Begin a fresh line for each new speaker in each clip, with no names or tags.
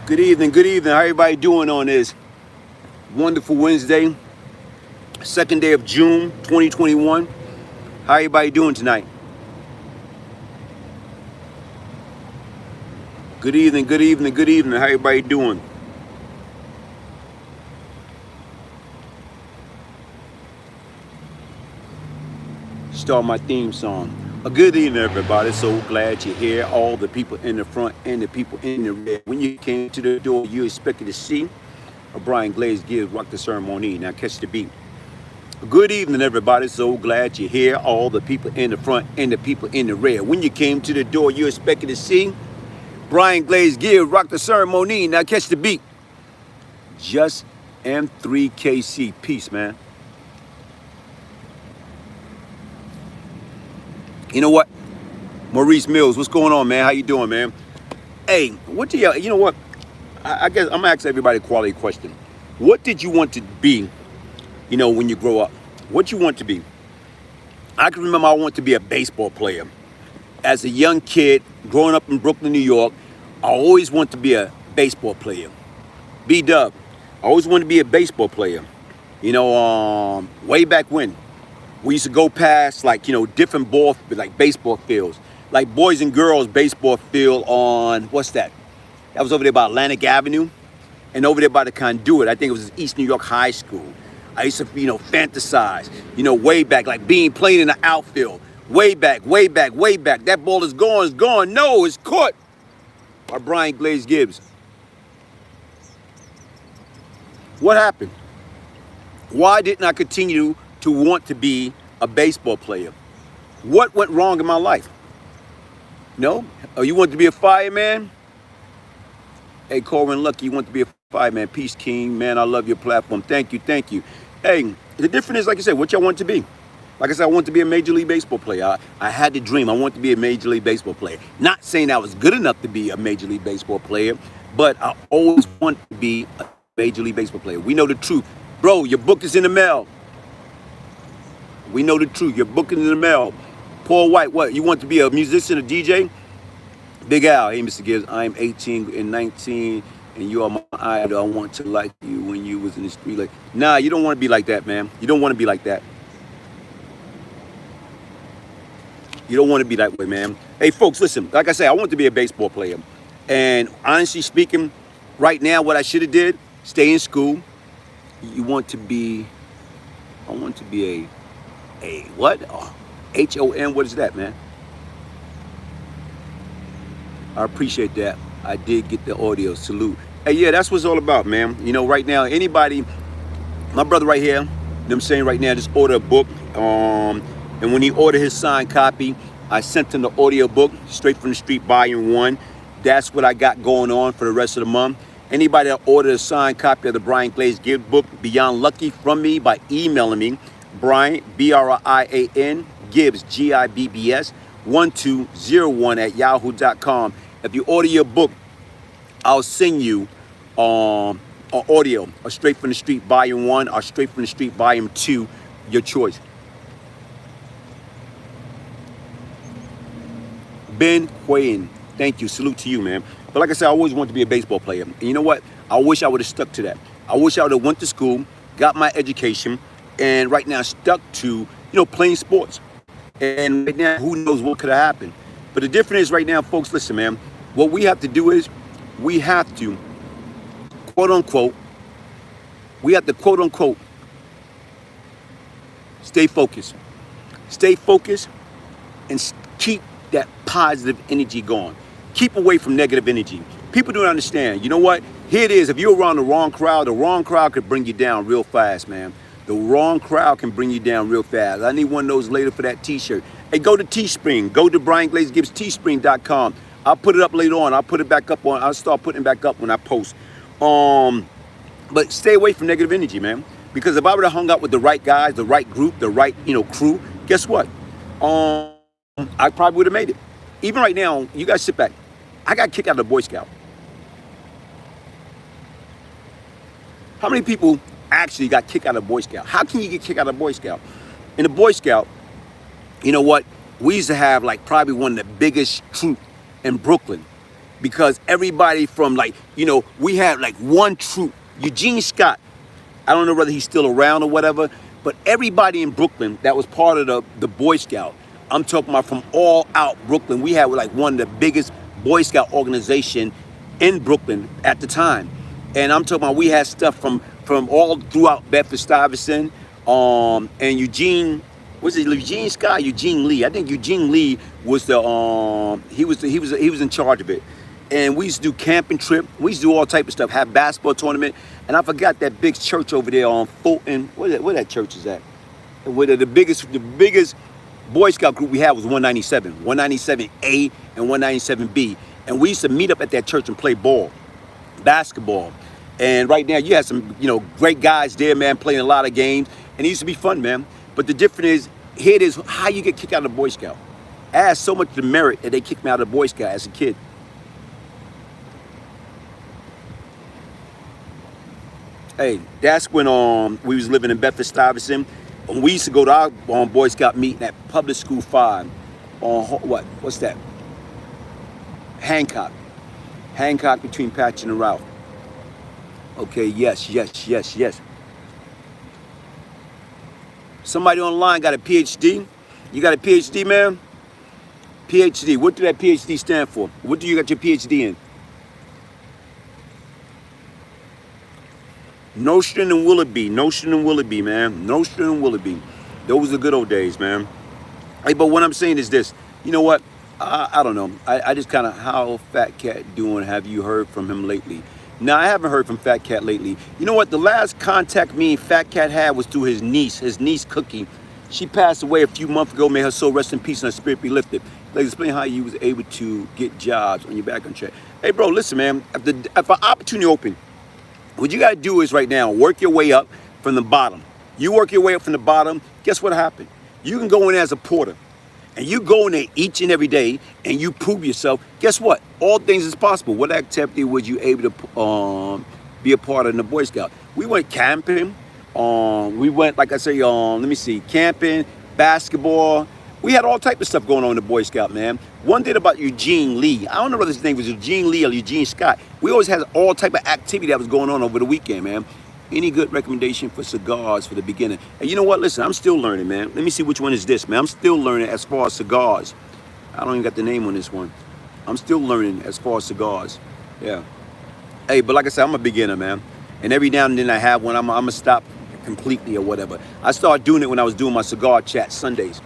Good evening. How everybody doing on this wonderful Wednesday, second day of June 2021? How everybody doing tonight? Good evening. How everybody doing? Start my theme song. A good evening, everybody. So glad you're here. All the people in the front and the people in the rear. When you came to the door, you expected to see a Glaze Gibbs rock the ceremony. Now catch the beat. Good evening, everybody. So glad you're here. All the people in the front and the people in the rear. When you came to the door, you expected to see Glaze Gibbs rock the ceremony. Now catch the beat. Just M3KC. Peace, man. You know what? Maurice Mills, what's going on, man? How you doing, man? Hey, what do you know what? I guess I'm gonna ask everybody a quality question. What did you want to be, when you grow up? What you want to be? I can remember I wanted to be a baseball player. As a young kid, growing up in Brooklyn, New York, I always wanted to be a baseball player. B-Dub, I always wanted to be a baseball player. Way back when. We used to go past different baseball fields, like Boys and Girls baseball field on, what's that? That was over there by Atlantic Avenue and over there by the Conduit. I think it was East New York High School. I used to, fantasize, way back, like playing in the outfield. Way back. That ball is gone. No, it's caught by Glaze Gibbs. What happened? Why didn't I continue to want to be a baseball player? What went wrong in my life? No? Oh, you want to be a fireman? Hey, Corbin Lucky, you want to be a fireman. Peace, King. Man, I love your platform. Thank you. Hey, the difference is, like I said, what y'all want to be. Like I said, I want to be a Major League Baseball player. I had the dream. I want to be a Major League Baseball player. Not saying I was good enough to be a Major League Baseball player, but I always want to be a Major League Baseball player. We know the truth. Bro, your book is in the mail. We know the truth. Your book is in the mail. Paul White, what? You want to be a musician, a DJ? Big Al, hey, Mr. Gibbs, I am 18 and 19, and you are my idol. I want to like you when you was in the street. Nah, you don't want to be like that, man. You don't want to be like that. You don't want to be that way, man. Hey, folks, listen. Like I say, I want to be a baseball player. And honestly speaking, right now, what I should have did, stay in school. I want to be a what? Oh, HON, what is that, man? I appreciate that. I did get the audio. Salute. Hey, yeah, that's what it's all about, man. Right now, anybody, my brother right here, I'm saying right now, just order a book. And when he ordered his signed copy, I sent him the audio book, Straight from the Street, Volume 1. That's what I got going on for the rest of the month. Anybody that ordered a signed copy of the Glaze Gibbs book, Beyond Lucky, from me by emailing me, Brian, Brian, Gibbs, Gibbs, 1201 at yahoo.com. If you order your book, I'll send you an audio, a Straight from the Street Volume 1 or Straight from the Street Volume 2, your choice. Ben Quayin, thank you. Salute to you, man. But like I said, I always wanted to be a baseball player. And you know what? I wish I would have stuck to that. I wish I would have went to school, got my education, and right now stuck to, playing sports. And right now, who knows what could have happened. But the difference is right now, folks, listen, man, what we have to do is we have to, quote unquote, stay focused. Stay focused and keep that positive energy going. Keep away from negative energy. People don't understand. You know what? Here it is. If you're around the wrong crowd could bring you down real fast, man. The wrong crowd can bring you down real fast. I need one of those later for that t-shirt. Hey, go to Teespring. Go to Glaze Gibbs, teespring.com. I'll put it up later on. I'll start putting it back up when I post. But stay away from negative energy, man. Because if I would have hung out with the right guys, the right group, the right, crew, guess what? I probably would have made it. Even right now, you guys sit back. I got kicked out of the Boy Scout. How many people actually got kicked out of Boy Scout? How can you get kicked out of Boy Scout? In the Boy Scout, you know what? We used to have probably one of the biggest troop in Brooklyn. because everybody from like, we had like one troop. Eugene Scott, I don't know whether he's still around or whatever, but everybody in Brooklyn that was part of the Boy Scout, I'm talking about from all out Brooklyn, we had like one of the biggest Boy Scout organization in Brooklyn at the time. And I'm talking about we had stuff from all throughout Bedford-Stuyvesant, and Eugene, was it Eugene Scott? Eugene Lee. I think Eugene Lee was he was in charge of it. And we used to do camping trip. We used to do all type of stuff. Have basketball tournament. And I forgot that big church over there on Fulton. Where that church is at? Where the biggest Boy Scout group we had was 197, 197A and 197B. And we used to meet up at that church and play basketball. And right now you have some, great guys there, man, playing a lot of games. And it used to be fun, man. But the difference is, here it is, how you get kicked out of the Boy Scout. It has so much demerit that they kicked me out of the Boy Scout as a kid. Hey, that's when we was living in Bedford-Stuyvesant. And we used to go to our Boy Scout meeting at Public School 5 on, what's that? Hancock between Patchen and Ralph. Okay, yes. Somebody online got a PhD. You got a PhD, man? PhD. What did that PhD stand for? What do you got your PhD in? Nostrand and Willoughby, man. Nostrand and Willoughby. Those are the good old days, man. Hey, but what I'm saying is this. You know what? I don't know. I just kind of, how Fat Cat doing? Have you heard from him lately? No, I haven't heard from Fat Cat lately. You know what? The last contact me and Fat Cat had was through his niece Cookie. She passed away a few months ago. May her soul rest in peace and her spirit be lifted. Like, explain how you was able to get jobs on your background check. Hey, bro, listen, man. If an opportunity open, what you got to do is right now, work your way up from the bottom. You work your way up from the bottom, guess what happened? You can go in as a porter. And you go in there each and every day and you prove yourself, guess what? All things is possible. What activity was you able to be a part of in the Boy Scout? We went camping. We went, like I say, camping, basketball. We had all type of stuff going on in the Boy Scout, man. One thing about Eugene Lee, I don't know whether his name was Eugene Lee or Eugene Scott. We always had all type of activity that was going on over the weekend, man. Any good recommendation for cigars for the beginner? And you know what? Listen, I'm still learning, man. Let me see which one is this, man. I'm still learning as far as cigars. I don't even got the name on this one. I'm still learning as far as cigars. Yeah. Hey, but like I said, I'm a beginner, man. And every now and then I have one. I'm going to stop completely or whatever. I started doing it when I was doing my cigar chat Sundays.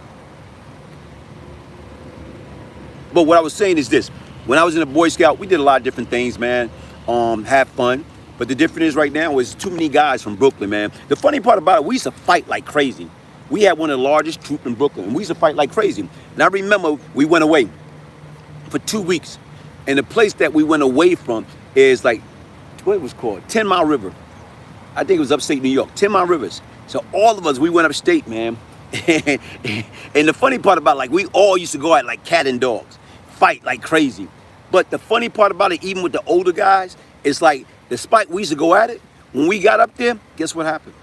But what I was saying is this. When I was in a Boy Scout, we did a lot of different things, man. Have fun. But the difference is right now is too many guys from Brooklyn, man. The funny part about it, we used to fight like crazy. We had one of the largest troops in Brooklyn, and we used to fight like crazy. And I remember we went away for 2 weeks. And the place that we went away from is like, what it was called? 10 Mile River. I think it was upstate New York, 10 Mile Rivers. So all of us, we went upstate, man. And the funny part about it, like, we all used to go out like cat and dogs, fight like crazy. But the funny part about it, even with the older guys, it's like, despite we used to go at it, when we got up there, guess what happened?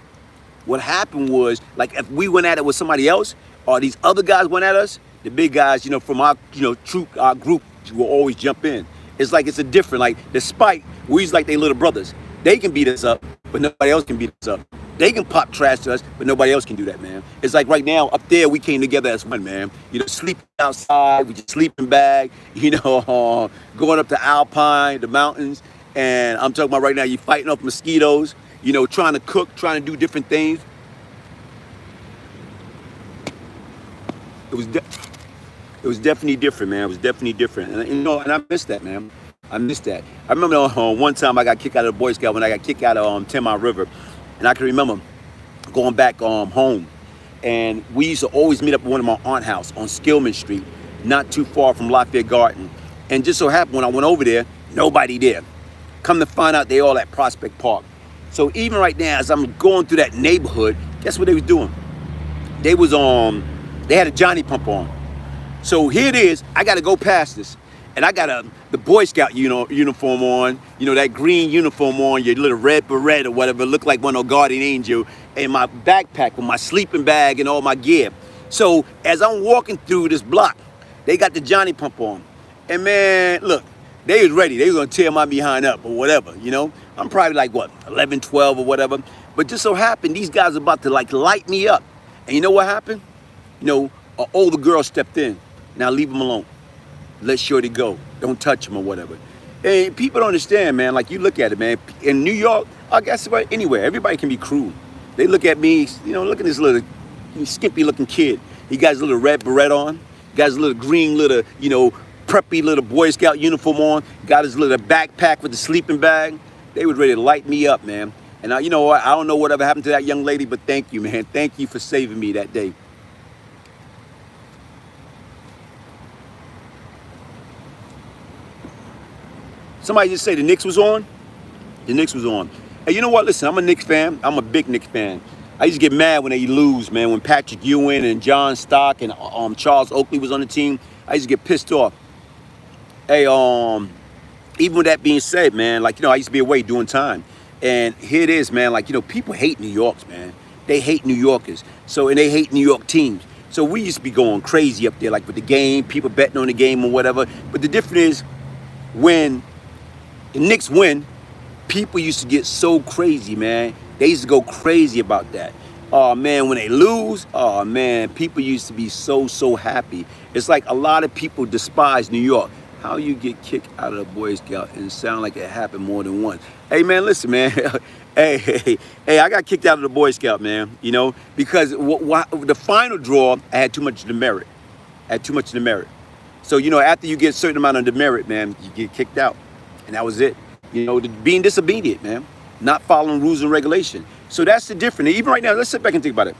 What happened was, like, if we went at it with somebody else, or these other guys went at us, the big guys, from our, troop, our group, will always jump in. It's like, it's a different, like, despite, we like they little brothers. They can beat us up, but nobody else can beat us up. They can pop trash to us, but nobody else can do that, man. It's like right now, up there, we came together as one, man. Sleeping outside with your sleeping bag, going up to Alpine, the mountains. And I'm talking about right now, you're fighting off mosquitoes, trying to cook, trying to do different things. It was definitely different, man. It was definitely different. And, and I miss that, man. I miss that. I remember one time I got kicked out of the Boy Scout when I got kicked out of 10 Mile River. And I can remember going back home. And we used to always meet up at one of my aunt's house on Skillman Street, not too far from Lafayette Garden. And just so happened when I went over there, nobody there. Come to find out they all at Prospect Park. So even right now, as I'm going through that neighborhood, guess what they was doing? They was they had a Johnny pump on. So here it is, I gotta go past this. And I got the Boy Scout uniform on, that green uniform on, your little red beret or whatever, look like one of guardian angel, and my backpack with my sleeping bag and all my gear. So as I'm walking through this block, they got the Johnny pump on. And man, look, They was ready. They was gonna tear my behind up or whatever, you know. I'm probably like what, 11, 12 or whatever. But just so happened these guys are about to like light me up. And you know what happened? You know, an older girl stepped in. Now leave him alone. Let Shorty go. Don't touch him or whatever. And people don't understand, man. Like you look at it, man. In New York, I guess anywhere, everybody can be cruel. They look at me, you know, look at this little skimpy looking kid. He got his little red beret on, got his little green little, you know, preppy little Boy Scout uniform on, got his little backpack with the sleeping bag. They was ready to light me up, man. And you know what? I don't know whatever happened to that young lady, but thank you, man. Thank you for saving me that day. Somebody just say the Knicks was on. The Knicks was on. Hey, you know what? Listen, I'm a Knicks fan. I'm a big Knicks fan. I used to get mad when they lose, man. When Patrick Ewing and John Stock and Charles Oakley was on the team, I used to get pissed off. Hey, even with that being said, man, like, you know, I used to be away doing time. And here it is, man, like, you know, people hate New Yorkers, man. They hate New Yorkers. So, and they hate New York teams. So we used to be going crazy up there, like with the game, people betting on the game or whatever. But the difference is when the Knicks win, people used to get so crazy, man. They used to go crazy about that. Oh, man, when they lose, oh, man, people used to be so happy. It's like a lot of people despise New York. How you get kicked out of the Boy Scout and sound like it happened more than once. Hey, man, listen, man. hey, I got kicked out of the Boy Scout, man, you know, because the final draw, I had too much demerit. So, you know, after you get a certain amount of demerit, man, you get kicked out. And that was it. You know, being disobedient, man, not following rules and regulation. So that's the difference. Even right now, let's sit back and think about it.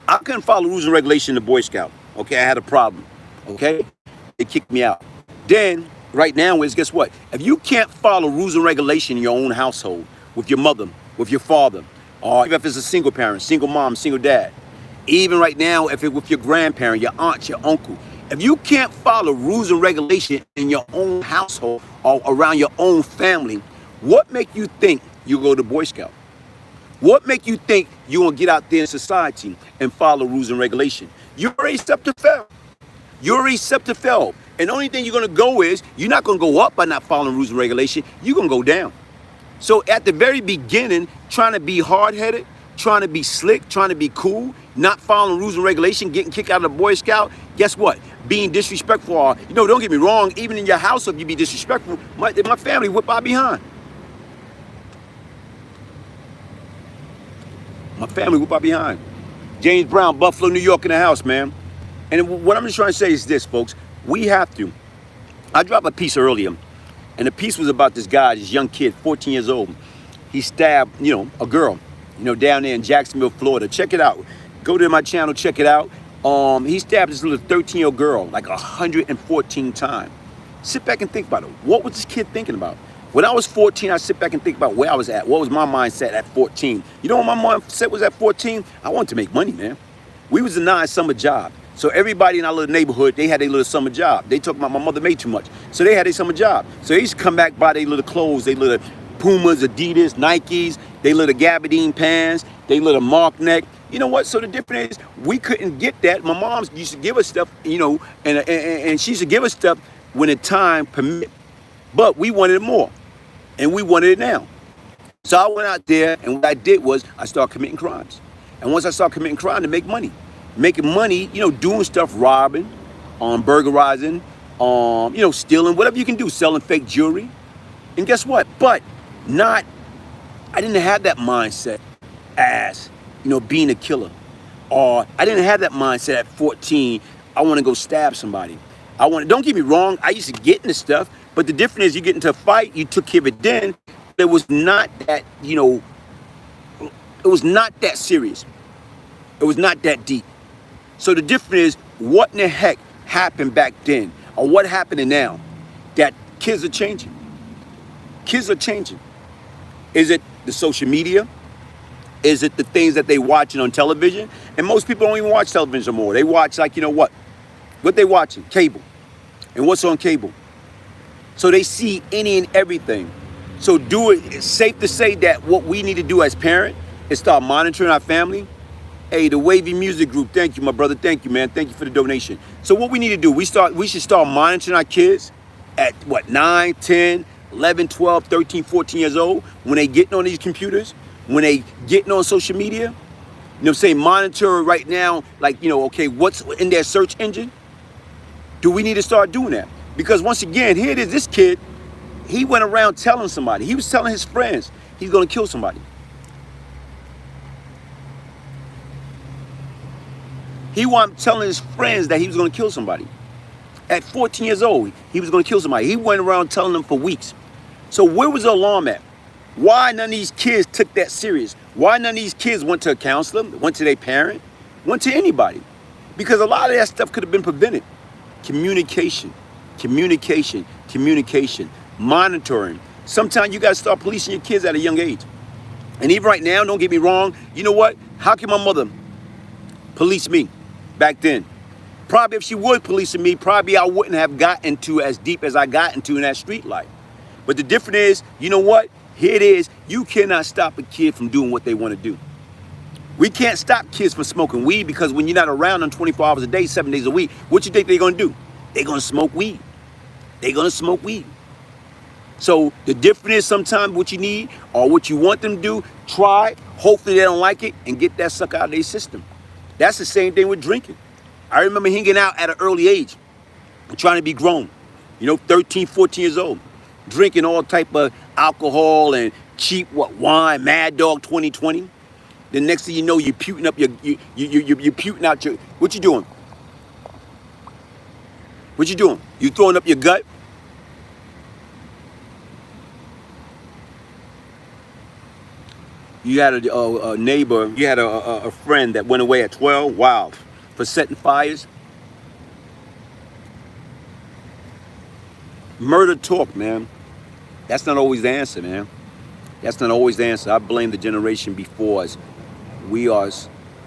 I couldn't follow rules and regulation in the Boy Scout. Okay, I had a problem. Okay, they kicked me out. Then, right now is, guess what? If you can't follow rules and regulation in your own household, with your mother, with your father, or even if it's a single parent, single mom, single dad, even right now, if it's with your grandparent, your aunt, your uncle, if you can't follow rules and regulation in your own household or around your own family, what make you think you go to Boy Scout? What make you think you're gonna get out there in society and follow rules and regulation? You're already set to fail. You're already set to fail. And the only thing you're gonna go is, you're not gonna go up by not following rules and regulation, you're gonna go down. So at the very beginning, trying to be hard-headed, trying to be slick, trying to be cool, not following rules and regulation, getting kicked out of the Boy Scout, guess what? Being disrespectful, or, you know, don't get me wrong, even in your house, if you be disrespectful, my family whip out behind. My family whip out behind. James Brown, Buffalo, New York in the house, man. And what I'm just trying to say is this, folks. We have to. I dropped a piece earlier, and the piece was about this guy, this young kid, 14 years old. He stabbed, you know, a girl, you know, down there in Jacksonville, Florida. Check it out. Go to my channel, check it out. He stabbed this little 13-year-old girl like 114 times. Sit back and think about it. What was this kid thinking about? When I was 14, I sit back and think about where I was at. What was my mindset at 14? You know what my mindset was at 14? I wanted to make money, man. We was denied summer job. So everybody in our little neighborhood, they had their little summer job. They talking about my mother made too much. So they had their summer job. So they used to come back, buy their little clothes, their little Pumas, Adidas, Nikes, they little gabardine pants, they little mark neck. You know what? So the difference is we couldn't get that. My mom used to give us stuff, you know, and she used to give us stuff when the time permit. But we wanted it more, and we wanted it now. So I went out there, and what I did was I started committing crimes. And once I started committing crime, to make money. Making money, you know, doing stuff, robbing, burglarizing, you know, stealing, whatever you can do, selling fake jewelry. And guess what? But I didn't have that mindset as, you know, being a killer. Or I didn't have that mindset at 14, I want to go stab somebody. Don't get me wrong, I used to get into stuff, but the difference is you get into a fight, you took care of it then, it was not that, you know, it was not that serious. It was not that deep. So the difference is, what in the heck happened back then? Or what happening now? That kids are changing. Kids are changing. Is it the social media? Is it the things that they watching on television? And most people don't even watch television anymore. They watch, like, you know what? What they watching? Cable. And what's on cable? So they see any and everything. So it's safe to say that what we need to do as parents is start monitoring our family. Hey, the Wavy Music Group, thank you, my brother. Thank you, man. Thank you for the donation. So what we need to do, we should start monitoring our kids, at what, 9, 10, 11, 12, 13, 14 years old, when they getting on these computers, when they getting on social media, you know what I'm saying, monitor right now, like, you know, okay, what's in their search engine? Do we need to start doing that? Because once again, here it is, this kid, he went around telling somebody, he was telling his friends he's gonna kill somebody. He was telling his friends that he was gonna kill somebody. At 14 years old, he was gonna kill somebody. He went around telling them for weeks. So where was the alarm at? Why none of these kids took that serious? Why none of these kids went to a counselor, went to their parent, went to anybody? Because a lot of that stuff could have been prevented. Communication, communication, communication, monitoring. Sometimes you gotta start policing your kids at a young age. And even right now, don't get me wrong, you know what? How can my mother police me back then? Probably if she would policing me, probably I wouldn't have gotten to as deep as I got into in that street life. But the difference is, you know what? Here it is, you cannot stop a kid from doing what they want to do. We can't stop kids from smoking weed, because when you're not around them 24 hours a day, 7 days a week, what you think they're going to do? They're going to smoke weed. They're going to smoke weed. So the difference is sometimes what you need or what you want them to do, try, hopefully they don't like it, and get that sucker out of their system. That's the same thing with drinking. I remember hanging out at an early age, trying to be grown, you know, 13, 14 years old, drinking all type of alcohol and cheap wine, Mad Dog 2020. The next thing you know, you're puting up you're puting out your, what you doing? What you doing? You throwing up your gut? You had a neighbor, you had a friend that went away at 12, wow, for setting fires. Murder talk, man. That's not always the answer, man. That's not always the answer. I blame the generation before us. We are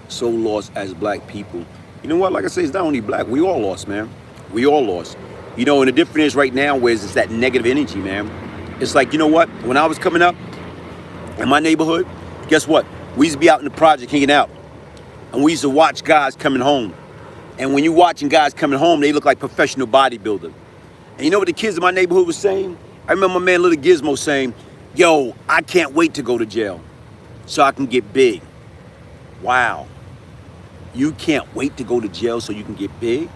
so lost as black people. You know what? Like I say, it's not only black. We all lost, man. We all lost. You know, and the difference is right now is it's that negative energy, man. It's like, you know what? When I was coming up in my neighborhood, guess what? We used to be out in the project hanging out. And we used to watch guys coming home. And when you're watching guys coming home, they look like professional bodybuilders. And you know what the kids in my neighborhood was saying? I remember my man Little Gizmo saying, yo, I can't wait to go to jail so I can get big. Wow. You can't wait to go to jail so you can get big?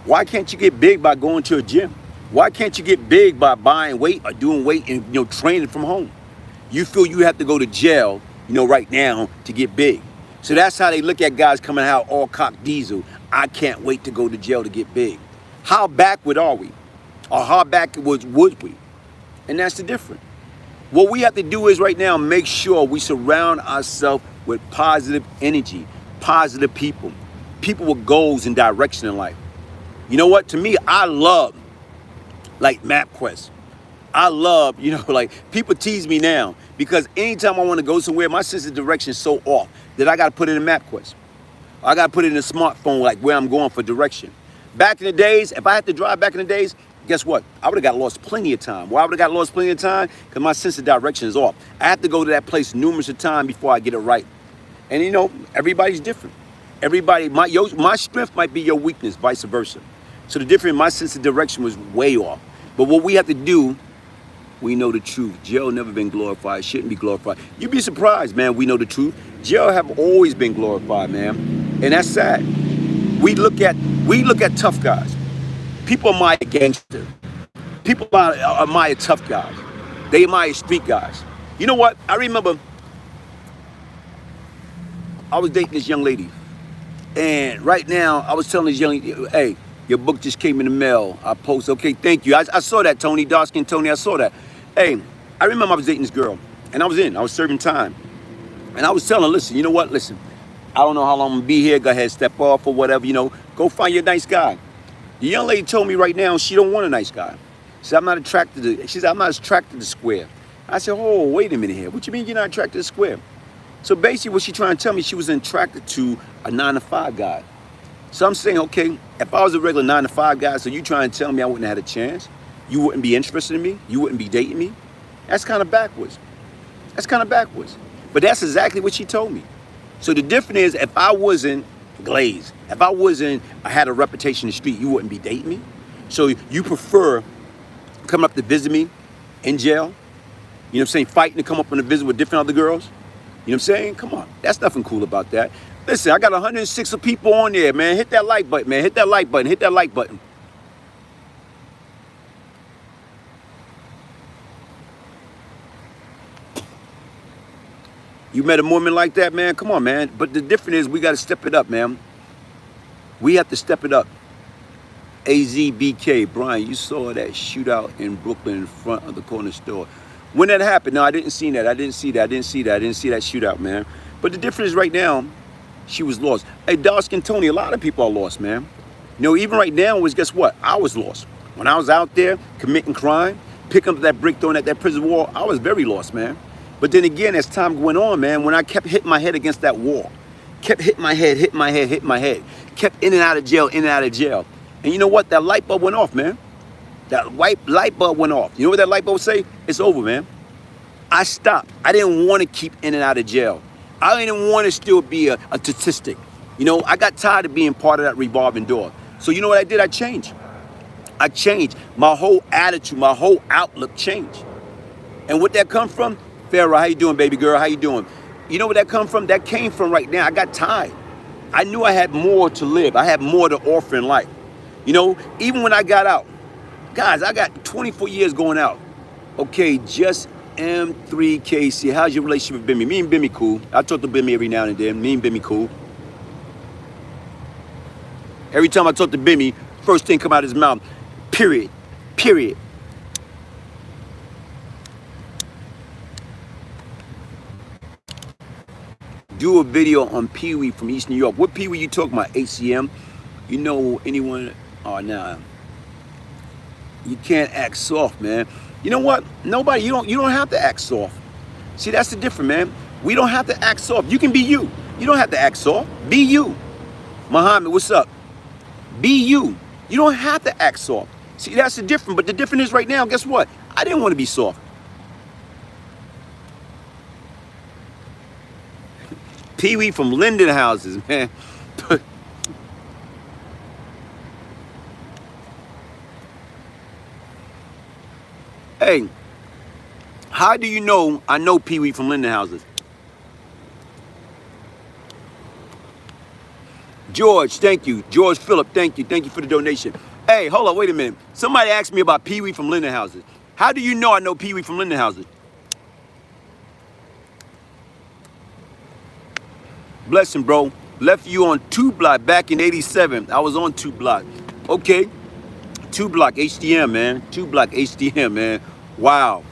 Why can't you get big by going to a gym? Why can't you get big by buying weight or doing weight and, you know, training from home? You feel you have to go to jail, you know, right now to get big. So that's how they look at guys coming out all cock diesel. I can't wait to go to jail to get big. How backward are we? Or how backwards would we? And that's the difference. What we have to do is right now make sure we surround ourselves with positive energy, positive people, people with goals and direction in life. You know what? To me, I love like MapQuest. I love, you know, like people tease me now because anytime I want to go somewhere, my sense of direction is so off that I got to put it in MapQuest. I got to put it in a smartphone, like where I'm going for direction. Back in the days, if I had to drive back in the days, guess what? I would have got lost plenty of time. Why would I got lost plenty of time? Because my sense of direction is off. I have to go to that place numerous of times before I get it right. And you know, everybody's different. Everybody, my strength might be your weakness, vice versa. So the difference, my sense of direction was way off. But what we have to do, we know the truth. Jail never been glorified, shouldn't be glorified. You'd be surprised, man, we know the truth. Jail have always been glorified, man. And that's sad. We look at tough guys. People admire gangster. People admire tough guys. They admire street guys. You know what? I remember I was dating this young lady. And right now, I was telling this young lady, hey, your book just came in the mail. I posted, okay, thank you. I saw that, Tony, dark-skinned Tony, I saw that. Hey, I remember I was dating this girl. And I was serving time. And I was telling her, listen, you know what? Listen, I don't know how long I'm going to be here. Go ahead, step off or whatever, you know. Go find your nice guy. The young lady told me right now she don't want a nice guy. She said, I'm not attracted to square. I said, oh, wait a minute here. What you mean you're not attracted to square? So basically what she trying to tell me, she was attracted to a 9-to-5 guy. So I'm saying, okay, if I was a regular 9-to-5 guy, so you trying to tell me I wouldn't have had a chance? You wouldn't be interested in me? You wouldn't be dating me? That's kind of backwards. That's kind of backwards. But that's exactly what she told me. So the difference is, if I wasn't Glaze, if I had a reputation in the street, you wouldn't be dating me. So you prefer coming up to visit me in jail. You know what I'm saying? Fighting to come up on a visit with different other girls. You know what I'm saying? Come on. That's nothing cool about that. Listen, I got 106 people on there, man. Hit that like button, man. Hit that like button. Hit that like button. You met a woman like that, man? Come on, man. But the difference is we got to step it up, man. We have to step it up. AZBK, Brian, you saw that shootout in Brooklyn in front of the corner store. When that happened, no, I didn't see that. I didn't see that shootout, man. But the difference is right now, she was lost. Hey, Dawson Tony, a lot of people are lost, man. You know, even right now, guess what? I was lost. When I was out there committing crime, picking up that brick, throwing at that prison wall, I was very lost, man. But then again, as time went on, man, when I kept hitting my head against that wall, kept hitting my head, kept in and out of jail, And you know what? That light bulb went off, man. That light bulb went off. You know what that light bulb say? It's over, man. I stopped. I didn't want to keep in and out of jail. I didn't want to still be a statistic. You know, I got tired of being part of that revolving door. So you know what I did? I changed. My whole attitude, my whole outlook changed. And what that come from? Farrah, how you doing, baby girl? How you doing? You know where that come from? That came from right now. I got tired. I knew I had more to live. I had more to offer in life. You know, even when I got out, guys, I got 24 years going out. Okay, just M3KC. How's your relationship with Bimmy? Me and Bimmy cool. I talk to Bimmy every now and then. Me and Bimmy cool. Every time I talk to Bimmy, first thing come out of his mouth, period. Do a video on Pee Wee from East New York. What Pee Wee you talking about? HCM? You know anyone? Oh, nah. You can't act soft, man. You know what? Nobody. You don't have to act soft. See, that's the difference, man. We don't have to act soft. You can be you. You don't have to act soft. Be you. Muhammad, what's up? Be you. You don't have to act soft. See, that's the difference. But the difference is right now, guess what? I didn't want to be soft. Pee Wee from Linden Houses, man. Hey, how do you know I know Pee Wee from Linden Houses? George, thank you. George Phillip, thank you. Thank you for the donation. Hey, hold on, wait a minute. Somebody asked me about Pee Wee from Linden Houses. How do you know I know Pee Wee from Linden Houses? Blessing, bro. Left you on 2 Block back in 87. I was on 2 Block. Okay. 2 Block HDM, man. 2 Block HDM, man. Wow.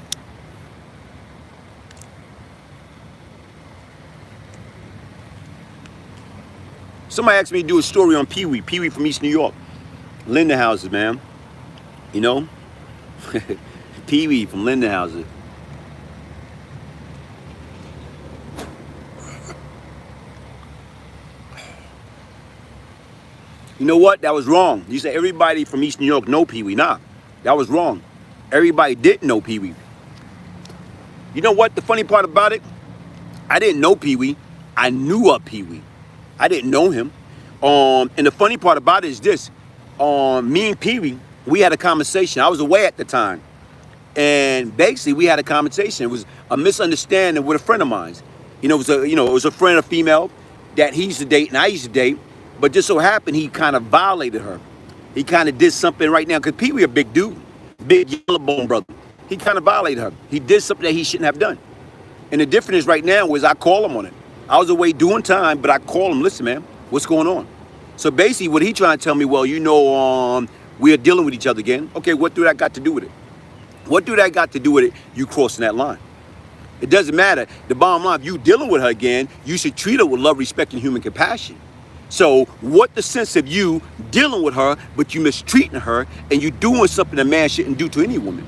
Somebody asked me to do a story on Pee Wee. Pee Wee from East New York. Linden Houses, man. You know? Pee Wee from Linden Houses. You know what? That was wrong. You said everybody from East New York know Pee Wee. Nah, that was wrong. Everybody didn't know Pee Wee. You know what? The funny part about it, I didn't know Pee Wee. I knew of Pee Wee. I didn't know him. And the funny part about it is this. Me and Pee Wee, we had a conversation. I was away at the time. And basically, we had a conversation. It was a misunderstanding with a friend of mine. It was a friend, a female, that he used to date and I used to date. But just so happened, he kind of violated her. He kind of did something right now, because Pee Wee a big dude, big yellow bone brother. He kind of violated her. He did something that he shouldn't have done. And the difference is right now is I call him on it. I was away doing time, but I call him, listen, man, what's going on? So basically what he trying to tell me, well, we are dealing with each other again. Okay, what do that got to do with it? What do that got to do with it? You crossing that line. It doesn't matter. The bottom line, if you dealing with her again, you should treat her with love, respect, and human compassion. So what the sense of you dealing with her, but you mistreating her, and you doing something a man shouldn't do to any woman?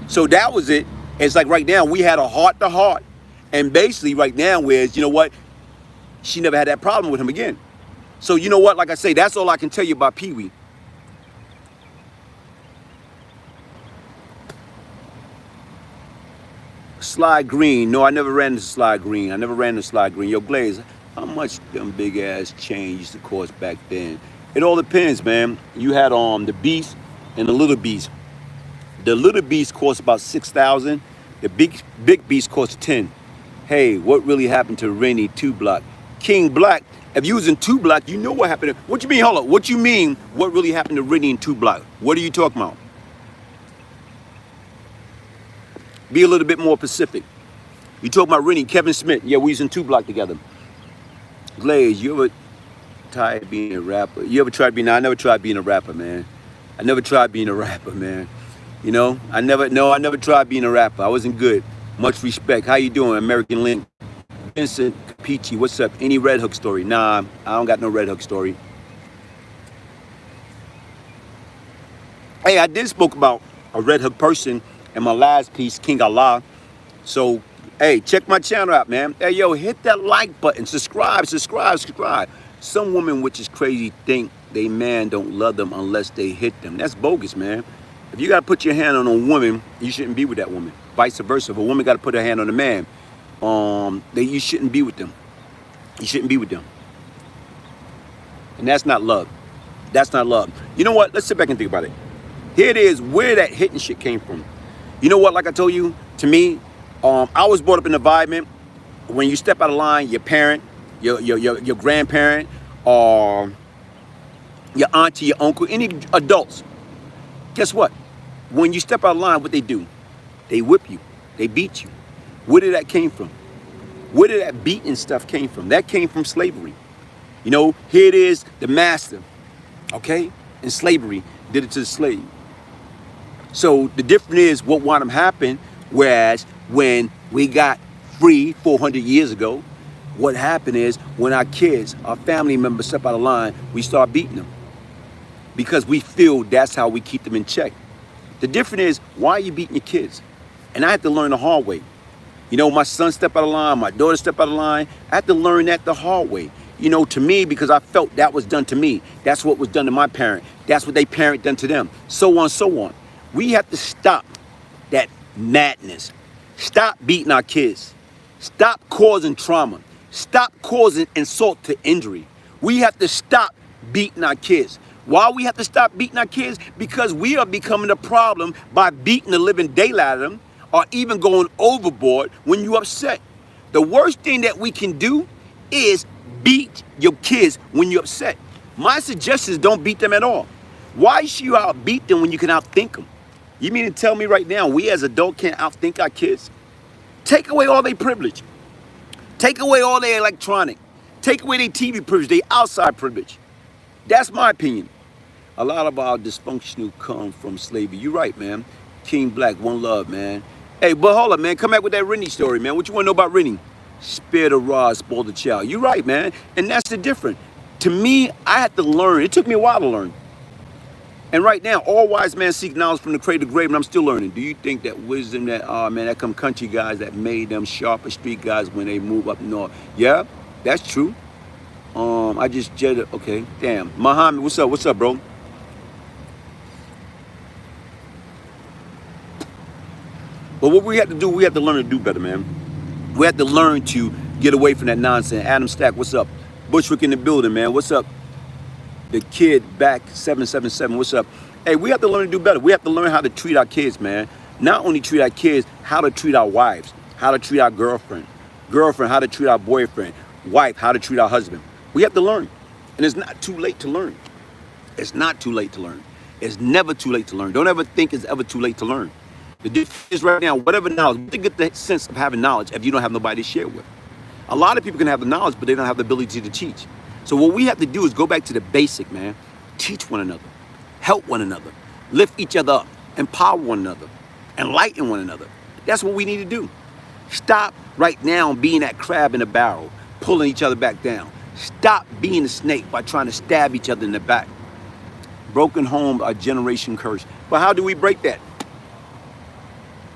So that was it. It's like right now, we had a heart-to-heart. And basically right now is, you know what? She never had that problem with him again. So you know what? Like I say, that's all I can tell you about Pee Wee. Slide Green. No, I never ran into Slide Green. Yo, Glaze, how much them big ass chains used to cost back then? It all depends, man. You had the Beast and the Little Beast. The little beast costs about 6,000. The big beast costs 10. Hey, what really happened to Rennie 2 Block? King Black, if you was in 2 Block, you know what happened. What you mean, hold up, what you mean, what really happened to Rennie in 2 Block? What are you talking about? Be a little bit more specific. You talking about Rennie, Kevin Smith. Yeah, we was in 2 Block together. Glaze, you ever tried being a rapper? You ever tried being, no, I never tried being a rapper, man. I never tried being a rapper, man. You know, I never tried being a rapper. I wasn't good. Much respect. How you doing, American Link? Vincent Peachy, what's up? Any Red Hook story? Nah, I don't got no Red Hook story. Hey, I did spoke about a Red Hook person in my last piece, King Allah. So, hey, check my channel out, man. Hey, yo, hit that like button. Subscribe. Some women, which is crazy, think they man don't love them unless they hit them. That's bogus, man. If you got to put your hand on a woman, you shouldn't be with that woman. Vice versa. If a woman got to put her hand on a man, you shouldn't be with them. You shouldn't be with them. And that's not love. That's not love. You know what? Let's sit back and think about it. Here it is, where that hitting shit came from. You know what? Like I told you, to me, I was brought up in an environment when you step out of line, your parent, your grandparent, or your auntie, your uncle, any adults. Guess what? When you step out of line, what they do? They whip you. They beat you. Where did that came from? Where did that beating stuff came from? That came from slavery. You know, here it is, the master, okay, in slavery did it to the slave. So the difference is what wound up happening, whereas when we got free 400 years ago, what happened is when our kids, our family members step out of line, we start beating them because we feel that's how we keep them in check. The difference is, why are you beating your kids? And I had to learn the hard way. You know, my son stepped out of line, my daughter stepped out of line. I had to learn that the hard way. You know, to me, because I felt that was done to me. That's what was done to my parent. That's what they parent done to them. So on, so on. We have to stop that madness. Stop beating our kids. Stop causing trauma. Stop causing insult to injury. We have to stop beating our kids. Why we have to stop beating our kids? Because we are becoming a problem by beating the living daylight out of them, or even going overboard when you're upset. The worst thing that we can do is beat your kids when you're upset. My suggestion is don't beat them at all. Why should you outbeat them when you can outthink them? You mean to tell me right now we as adults can't outthink our kids? Take away all their privilege. Take away all their electronic. Take away their TV privilege, their outside privilege. That's my opinion. A lot of our dysfunctional come from slavery. You're right, man. King Black, one love, man. Hey, but hold up, man. Come back with that Rennie story, man. What you want to know about Rennie? Spare the rod, spoil the child. You're right, man. And that's the difference. To me, I had to learn. It took me a while to learn. And right now, all wise men seek knowledge from the cradle to grave, and I'm still learning. Do you think that wisdom that, man, that come country guys that made them sharper street guys when they move up north? Yeah, that's true. I just jetted, okay, damn. Muhammad, what's up? What's up, bro? But what we have to do, we have to learn to do better, man. We have to learn to get away from that nonsense. Adam Stack, what's up? Bushwick in the building, man. What's up? The kid back 777, what's up? Hey, we have to learn to do better. We have to learn how to treat our kids, man. Not only treat our kids, how to treat our wives, how to treat our girlfriend, how to treat our boyfriend, wife, how to treat our husband. We have to learn. And it's not too late to learn. It's not too late to learn. It's never too late to learn. Don't ever think it's ever too late to learn. The difference is right now, whatever knowledge, you get the sense of having knowledge if you don't have nobody to share with. A lot of people can have the knowledge, but they don't have the ability to teach. So what we have to do is go back to the basic, man. Teach one another, help one another, lift each other up, empower one another, enlighten one another. That's what we need to do. Stop right now being that crab in a barrel, pulling each other back down. Stop being a snake by trying to stab each other in the back. Broken homes are generation curse. But how do we break that?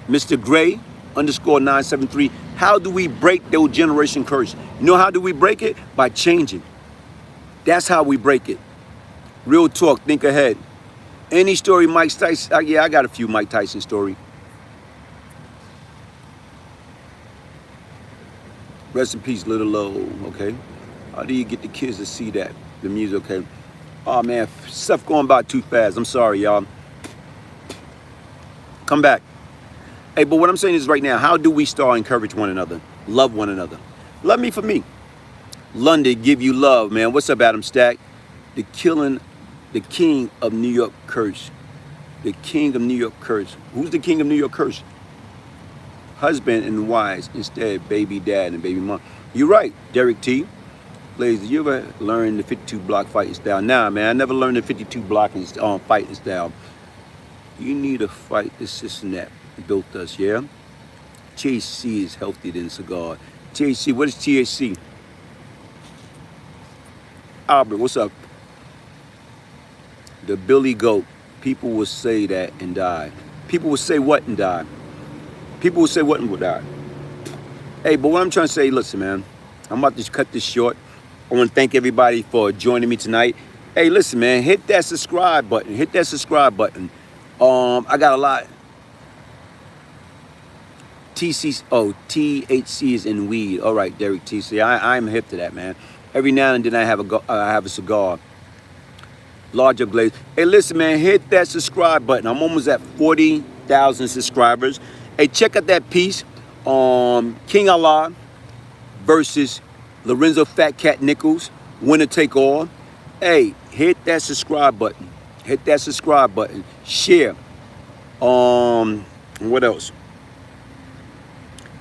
Mr. Gray _973, how do we break those generation curse? You know how do we break it? By changing. That's how we break it. Real talk, think ahead. Any story Mike Tyson? Yeah, I got a few Mike Tyson story. Rest in peace, Little Low, okay? How do you get the kids to see that? The music, okay? Oh man, stuff going by too fast. I'm sorry, y'all. Come back. Hey, but what I'm saying is right now, how do we start encourage one another, love one another? Love me for me. London, give you love, man. What's up, Adam Stack? The king of New York curse. The king of New York curse. Who's the king of New York curse? Husband and wives instead, baby dad and baby mom. You're right, Derek T. Blaze, did you ever learn the 52 block fighting style? Nah, man, I never learned the 52 blocking fighting style. You need to fight the system that built us, yeah? THC is healthier than cigar. THC, what is THC? Albert, what's up? The Billy Goat. People will say that and die. People will say what and die? People will say what and will die? Hey, but what I'm trying to say, listen, man, I'm about to cut this short. I want to thank everybody for joining me tonight. Hey, listen, man, hit that subscribe button. Hit that subscribe button. I got a lot. THC is in weed. All right, Derek TC. I'm hip to that, man. Every now and then I have a cigar. Larger Glaze. Hey, listen, man, hit that subscribe button. I'm almost at 40,000 subscribers. Hey, check out that piece. King Allah versus Lorenzo Fat Cat Nichols. Winner take all. Hey, hit that subscribe button. Hit that subscribe button. Share. What else?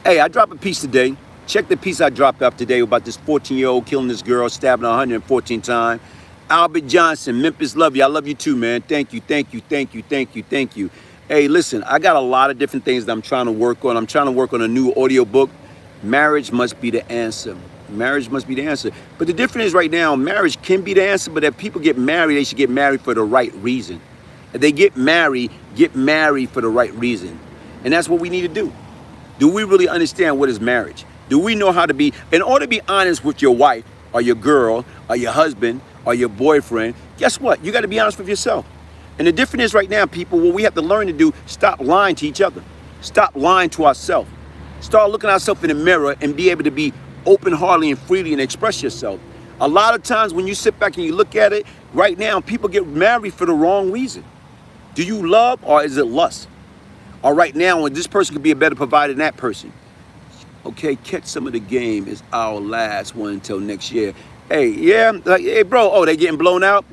Hey, I dropped a piece today. Check the piece I dropped up today about this 14-year-old killing this girl, stabbing her 114 times. Albert Johnson, Memphis, love you. I love you too, man. Thank you, thank you, thank you, thank you, thank you. Hey, listen, I got a lot of different things that I'm trying to work on. I'm trying to work on a new audio book. Marriage must be the answer. Marriage must be the answer. But the difference is right now, marriage can be the answer, but if people get married, they should get married for the right reason. If they get married for the right reason. And that's what we need to do. Do we really understand what is marriage? Do we know how to be, in order to be honest with your wife or your girl or your husband or your boyfriend, guess what? You got to be honest with yourself. And the difference is right now, people, what we have to learn to do, stop lying to each other. Stop lying to ourselves. Start looking at ourselves in the mirror and be able to be open-heartedly and freely and express yourself. A lot of times when you sit back and you look at it, right now, people get married for the wrong reason. Do you love or is it lust? Or right now, when this person could be a better provider than that person. Okay, catch some of the game is our last one until next year. Hey, yeah, like, hey, bro, oh, they getting blown out?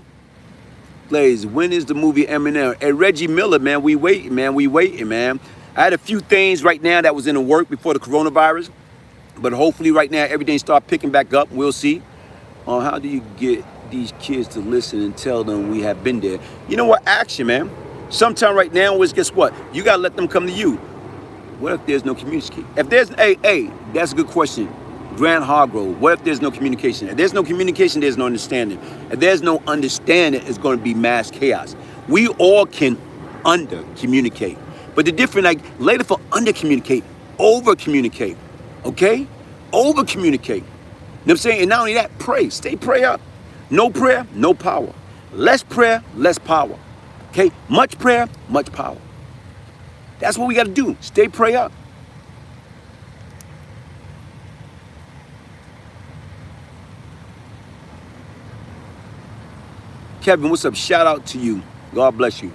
Glaze, when is the movie Eminem? Hey, Reggie Miller, man, we waiting, man. I had a few things right now that was in the work before the coronavirus, but hopefully right now everything start picking back up. We'll see. How do you get these kids to listen and tell them we have been there? You know what? Action, man. Sometime right now is, guess what? You got to let them come to you. What if there's no communication? If there's, hey, that's a good question. Grant Hargrove, what if there's no communication? If there's no communication, there's no understanding. If there's no understanding, it's going to be mass chaos. We all can under-communicate. But the difference, like, later for under-communicate, over-communicate, okay? Over-communicate. You know what I'm saying? And not only that, pray. Stay pray up. No prayer, no power. Less prayer, less power. Okay? Much prayer, much power. That's what we got to do. Stay pray up. Kevin, what's up? Shout out to you. God bless you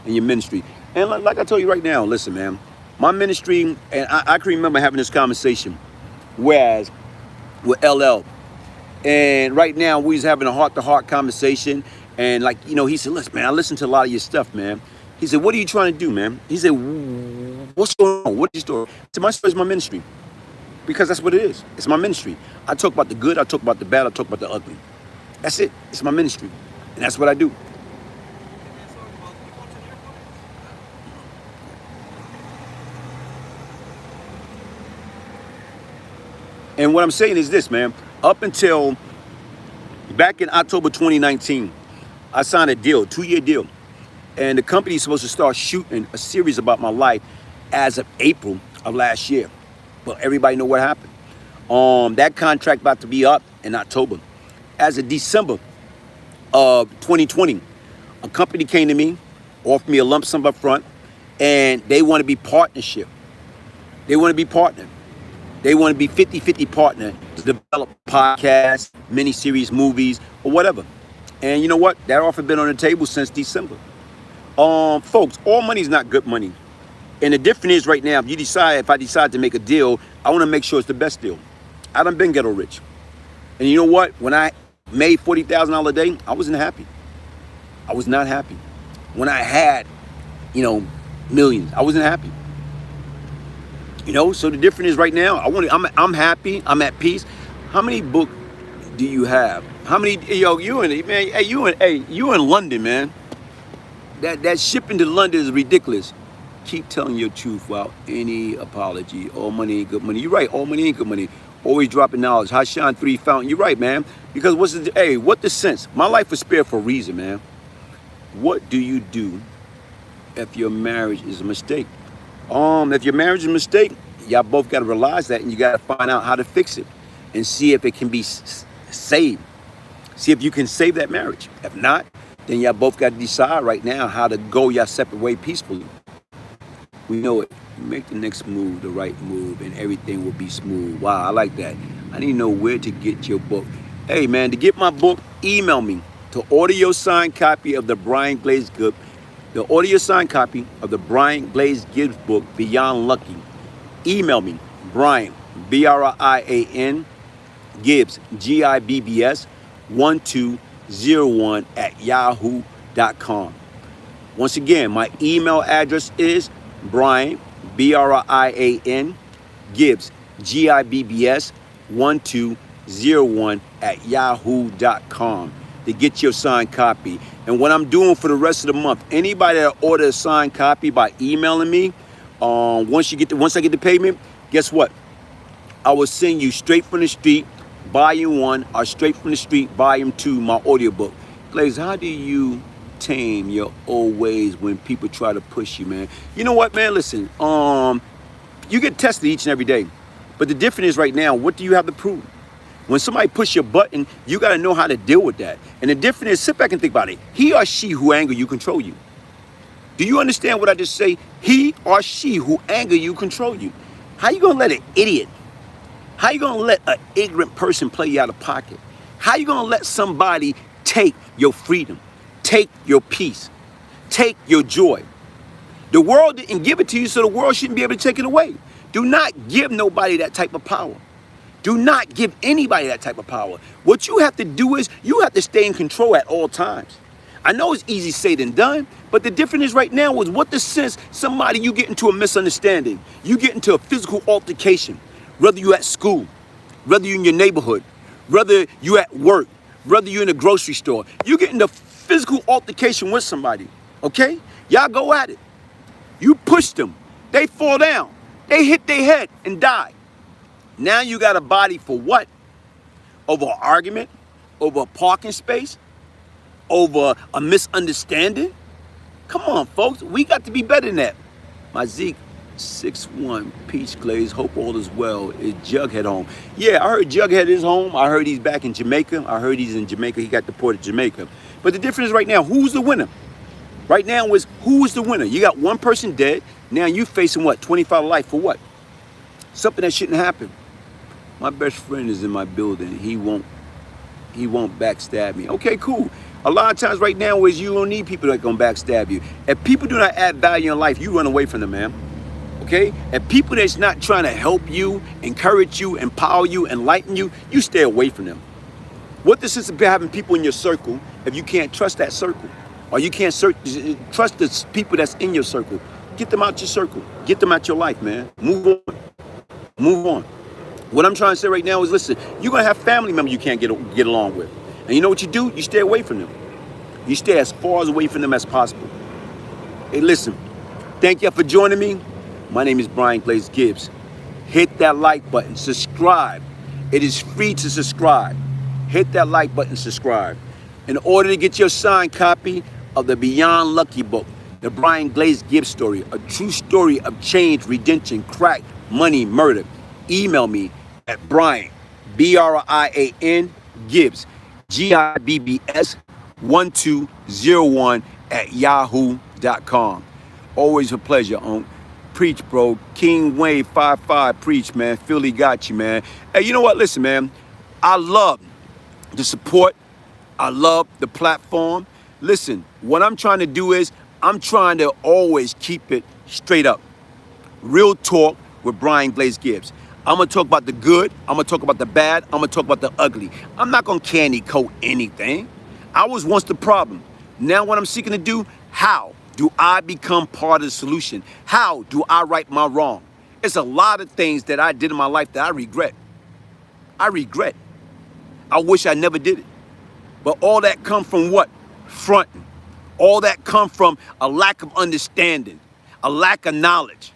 and your ministry. And like I told you right now, listen, man, my ministry, and I can remember having this conversation, whereas with LL, and right now we was having a heart-to-heart conversation, and like, you know, he said, listen, man, I listen to a lot of your stuff, man. He said, what are you trying to do, man? He said, what's going on? What's your story? I said, my story is my ministry, because that's what it is. It's my ministry. I talk about the good, I talk about the bad, I talk about the ugly. That's it. It's my ministry, and that's what I do. And what I'm saying is this, man. Up until back in October 2019, I signed a deal, 2-year deal. And the company is supposed to start shooting a series about my life as of April of last year. But everybody know what happened. That contract about to be up in October. As of December of 2020, a company came to me, offered me a lump sum up front, and they want to be partnership. They want to be partner. They want to be 50-50 partner to develop podcasts, miniseries, movies, or whatever. And you know what? That offer been on the table since December. Folks, all money is not good money. And the difference is right now, if I decide to make a deal, I want to make sure it's the best deal. I done been ghetto rich. And you know what? When I made $40,000 a day, I wasn't happy. I was not happy. When I had, millions, I wasn't happy. So the difference is right now, I'm happy, I'm at peace. How many books do you have? How many, you in London, man. That shipping to London is ridiculous. Keep telling your truth without any apology. All money ain't good money. You're right, all money ain't good money. Always dropping knowledge. Hashan 3 Fountain. You're right, man. Because what the sense? My life was spared for a reason, man. What do you do if your marriage is a mistake? If your marriage is a mistake, y'all both got to realize that, and you got to find out how to fix it and see if it can be saved. See if you can save that marriage. If not, then y'all both got to decide right now how to go your separate way peacefully. We know it. Make the next move the right move, and everything will be smooth. Wow, I like that. I need to know where to get your book. Hey, man, to get my book, email me to order your signed copy of the Glaze Gibbs. The audio signed copy of the Glaze Gibbs book, Beyond Lucky. Email me, Brian, Brian, Gibbs, Gibbs, 1201 @yahoo.com. Once again, my email address is Brian, Brian, Gibbs, Gibbs, 1201 @yahoo.com to get your signed copy. And what I'm doing for the rest of the month, anybody that order a signed copy by emailing me, once I get the payment, guess what? I will send you Straight from the Street, Volume 1, or Straight from the Street, Volume 2, my audiobook. Glaze, how do you tame your old ways when people try to push you, man? You know what, man? Listen, you get tested each and every day. But the difference is right now, what do you have to prove? When somebody push your button, you got to know how to deal with that. And the difference is, sit back and think about it. He or she who anger you control you. Do you understand what I just say? He or she who anger you control you. How you going to let an idiot, how you going to let an ignorant person play you out of pocket? How you going to let somebody take your freedom, take your peace, take your joy? The world didn't give it to you, so the world shouldn't be able to take it away. Do not give nobody that type of power. Do not give anybody that type of power. What you have to do is you have to stay in control at all times. I know it's easy said than done, but the difference is right now is what the sense somebody you get into a misunderstanding. You get into a physical altercation, whether you're at school, whether you're in your neighborhood, whether you're at work, whether you're in a grocery store. You get into physical altercation with somebody, okay? Y'all go at it. You push them. They fall down. They hit their head and die. Now you got a body for what? Over an argument? Over a parking space? Over a misunderstanding? Come on, folks. We got to be better than that. My Zeke 6'1", Peach Glaze, hope all is well. Is Jughead home? Yeah, I heard Jughead is home. I heard he's back in Jamaica. I heard he's in Jamaica. He got deported to Jamaica. But the difference is right now, who's the winner? Right now is who is the winner? You got one person dead. Now you facing what? 25 life for what? Something that shouldn't happen. My best friend is in my building. He won't backstab me. Okay, cool. A lot of times right now is you don't need people that gonna backstab you. If people do not add value in life, you run away from them, man. Okay? If people that's not trying to help you, encourage you, empower you, enlighten you, you stay away from them. What the sense of having people in your circle if you can't trust that circle? Or you can't trust the people that's in your circle? Get them out your circle. Get them out your life, man. Move on. Move on. What I'm trying to say right now is, listen, you're going to have family members you can't get along with. And you know what you do? You stay away from them. You stay as far away from them as possible. Hey, listen, thank you for joining me. My name is Brian Glaze Gibbs. Hit that like button. Subscribe. It is free to subscribe. Hit that like button, subscribe. In order to get your signed copy of the Beyond Lucky book, the Brian Glaze Gibbs story, a true story of change, redemption, crack, money, murder, email me at Brian, Brian, Gibbs, Gibbs, 1201 @yahoo.com. Always a pleasure, Preach, bro. King Wave 55, preach, man. Philly got you, man. Hey, you know what? Listen, man. I love the support. I love the platform. Listen, what I'm trying to do is I'm trying to always keep it straight up. Real Talk with Glaze Gibbs. I'm going to talk about the good. I'm going to talk about the bad. I'm going to talk about the ugly. I'm not going to candy coat anything. I was once the problem. Now what I'm seeking to do, how do I become part of the solution? How do I right my wrong? It's a lot of things that I did in my life that I regret. I regret. I wish I never did it. But all that come from what? Fronting. All that come from a lack of understanding, a lack of knowledge,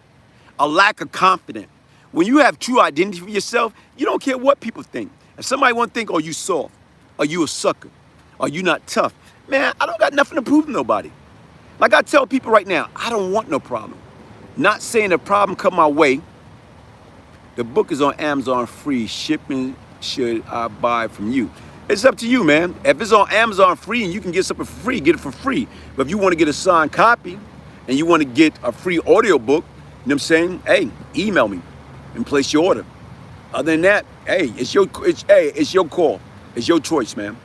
a lack of confidence. When you have true identity for yourself, you don't care what people think. If somebody want to think, oh, you soft, or you a sucker, or you not tough, man, I don't got nothing to prove to nobody. Like I tell people right now, I don't want no problem. Not saying a problem come my way. The book is on Amazon free. Shipping should I buy from you? It's up to you, man. If it's on Amazon free and you can get something for free, get it for free. But if you want to get a signed copy and you want to get a free audio book, you know what I'm saying? Hey, email me and place your order. Other than that, hey, it's your call. It's your choice, man.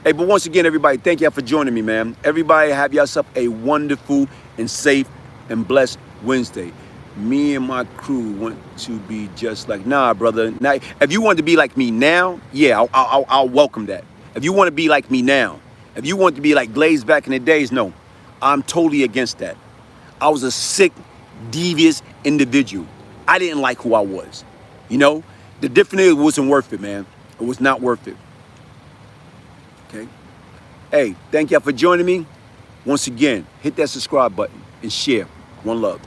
Hey, but once again, everybody, thank y'all for joining me, man. Everybody have yourself a wonderful and safe and blessed Wednesday. Me and my crew want to be just like, nah, brother. Now, if you want to be like me now, yeah, I'll welcome that. If you want to be like me now, if you want to be like Glaze back in the days, no, I'm totally against that. I was a sick, devious individual. I didn't like who I was. You know, the difference is it wasn't worth it, man. It was not worth it. Okay. Hey, thank y'all for joining me. Once again, hit that subscribe button and share. One love.